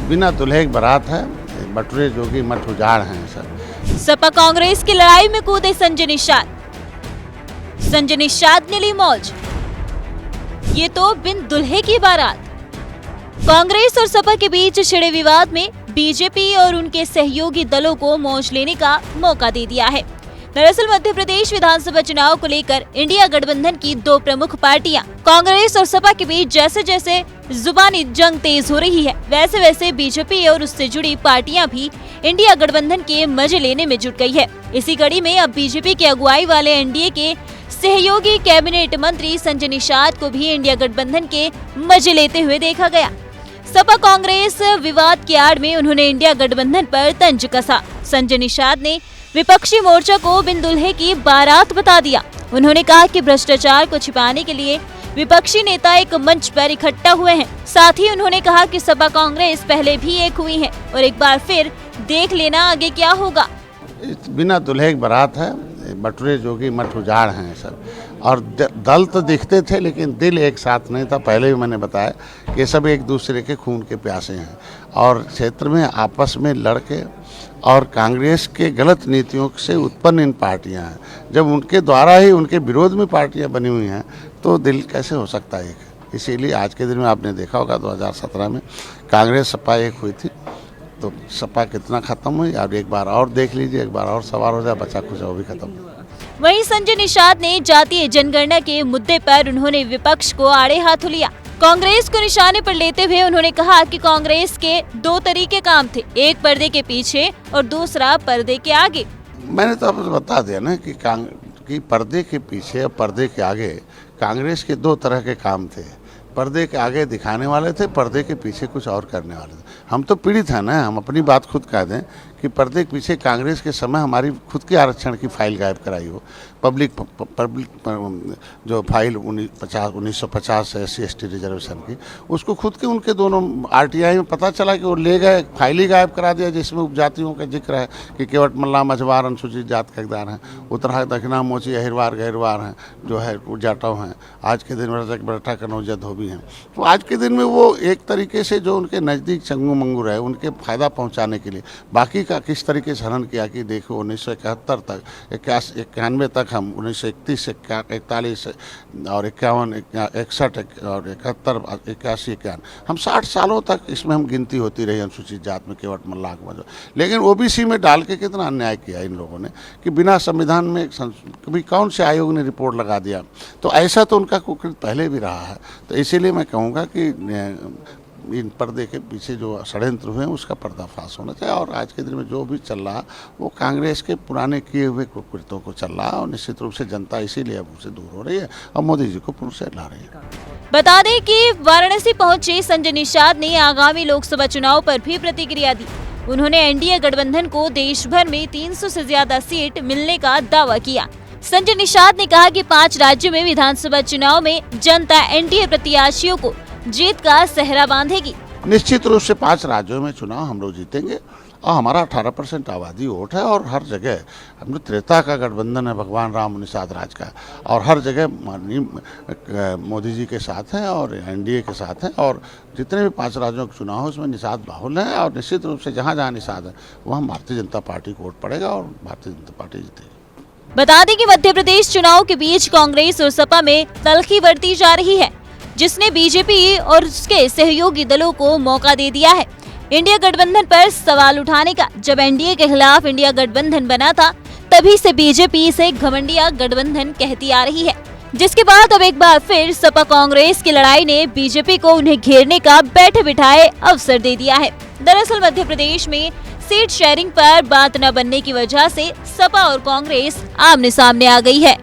बिना दुल्हे की बारात है, बटुरे जोगी मठ उजाड़ हैं सब। सपा कांग्रेस की लड़ाई में कूदे संजय निषाद। संजय निषाद ने ली मौज, ये तो बिन दुल्हे की बारात। कांग्रेस और सपा के बीच छिड़े विवाद में बीजेपी और उनके सहयोगी दलों को मौज लेने का मौका दे दिया है। दरअसल मध्य प्रदेश विधानसभा चुनाव को लेकर इंडिया गठबंधन की दो प्रमुख पार्टियां कांग्रेस और सपा के बीच जैसे जैसे जुबानी जंग तेज हो रही है, वैसे वैसे बीजेपी और उससे जुड़ी पार्टियां भी इंडिया गठबंधन के मजे लेने में जुट गई है। इसी कड़ी में अब बीजेपी की अगुवाई वाले एनडीए के सहयोगी कैबिनेट मंत्री संजय निषाद को भी इंडिया गठबंधन के मजे लेते हुए देखा गया। सपा कांग्रेस विवाद की आड़ में उन्होंने इंडिया गठबंधन पर तंज कसा। संजय निषाद ने विपक्षी मोर्चा को बिन दुल्हे की बारात बता दिया। उन्होंने कहा कि भ्रष्टाचार को छिपाने के लिए विपक्षी नेता एक मंच पर इकट्ठा हुए हैं। साथ ही उन्होंने कहा कि सपा कांग्रेस पहले भी एक हुई है और एक बार फिर देख लेना आगे क्या होगा। बिना दुल्हे की बारात है, बटुरे जोगी मठ उजाड़ हैं सब। और दल तो दिखते थे लेकिन दिल एक साथ नहीं था। पहले भी मैंने बताया कि ये सब एक दूसरे के खून के प्यासे हैं और क्षेत्र में आपस में लड़के और कांग्रेस के गलत नीतियों से उत्पन्न इन पार्टियां हैं। जब उनके द्वारा ही उनके विरोध में पार्टियां बनी हुई हैं तो दिल कैसे हो सकता है एक। इसीलिए आज के दिन में आपने देखा होगा 2017 में कांग्रेस सपा एक हुई थी तो सपा कितना खत्म हुई। और एक बार और देख लीजिए, एक बार और सवार हो जाए, बचा कुछ वो भी खत्म। वहीं संजय निषाद ने जातीय जनगणना के मुद्दे पर उन्होंने विपक्ष को आड़े हाथों लिया। कांग्रेस को निशाने पर लेते हुए उन्होंने कहा कि कांग्रेस के दो तरीके काम थे, एक पर्दे के पीछे और दूसरा पर्दे के आगे। मैंने तो आपको बता दिया ना कि पर्दे के पीछे और पर्दे के आगे कांग्रेस के दो तरह के काम थे। पर्दे के आगे दिखाने वाले थे, पर्दे के पीछे कुछ और करने वाले थे। हम तो पीड़ित हैं ना, हम अपनी बात खुद कह दें कि पर्दे के पीछे कांग्रेस के समय हमारी खुद की आरक्षण की फाइल गायब कराई हो। पब्लिक जो फाइल 1950 SC/ST रिजर्वेशन की, उसको खुद के उनके दोनों RTI में पता चला कि वो ले गए, फाइल ही गायब करा दिया जिसमें उपजातियों का जिक्र है कि केवट मल्ला मझवार अनुसूचित जात के हकदार हैं, उत्तराखंड दक्षिणा मोची अहिरवार गहिरवार हैं जो है जाटव हैं, आज के दिन में रजक बरठा कनौजा धोबी हैं। तो आज के दिन में वो एक तरीके से जो उनके नज़दीक चंगू मंगू रहे उनके फ़ायदा पहुँचाने के लिए बाकी का किस तरीके से हनन किया कि देखो 1971 तक 91 तक हम 1931 से 41 और 51 61 और 71 81 81 हम 60 सालों तक इसमें हम गिनती होती रही अनुसूचित जात में केवट मल्लाह वजह। लेकिन OBC में डाल के कितना अन्याय किया इन लोगों ने कि बिना संविधान में कभी कौन से आयोग ने रिपोर्ट लगा दिया। तो ऐसा तो उनका कुकृत पहले भी रहा है। तो इसीलिए मैं कहूँगा कि इन पर्दे के पीछे जो षड्यंत्र हुए हैं उसका पर्दाफाश होना चाहिए। और आज के दिन में जो भी चल रहा वो कांग्रेस के पुराने किए हुए कुकृत्यों को चल रहा है और निश्चित रूप से जनता इसीलिए अब उनसे दूर हो रही है और मोदी जी को पुनः से ला रही है। बता दें कि वाराणसी पहुंचे संजय निषाद ने आगामी लोकसभा चुनाव पर भी प्रतिक्रिया दी। उन्होंने एनडीए गठबंधन को देश भर में 300 से ज्यादा सीट मिलने का दावा किया। संजय निषाद ने कहा कि 5 राज्यों में विधानसभा चुनाव में जनता एनडीए प्रत्याशियों को जीत का सेहरा बांधेगी। निश्चित रूप से 5 राज्यों में चुनाव हम लोग जीतेंगे और हमारा 18% आबादी वोट है और हर जगह हम त्रेता का गठबंधन है, भगवान राम निषाद राज का, और हर जगह माननीय मोदी जी के साथ हैं और एनडीए के साथ हैं। और जितने भी 5 राज्यों के चुनाव उसमें निषाद बाहुल हैं और निश्चित रूप से जहाँ जहाँ निषाद है वहाँ भारतीय जनता पार्टी को वोट पड़ेगा और भारतीय जनता पार्टी जीतेगी। बता दें कि मध्य प्रदेश चुनाव के बीच कांग्रेस और सपा में तल्खी बढ़ती जा रही है, जिसने बीजेपी और उसके सहयोगी दलों को मौका दे दिया है इंडिया गठबंधन पर सवाल उठाने का। जब एनडीए के खिलाफ इंडिया गठबंधन बना था तभी से बीजेपी इसे घमंडिया गठबंधन कहती आ रही है, जिसके बाद अब एक बार फिर सपा कांग्रेस की लड़ाई ने बीजेपी को उन्हें घेरने का बैठे बिठाए अवसर दे दिया है। दरअसल मध्य प्रदेश में सीट शेयरिंग पर बात न बनने की वजह से सपा और कांग्रेस आमने सामने आ गई है।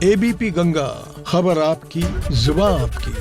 ABP गंगा, खबर आपकी, जुबान आपकी।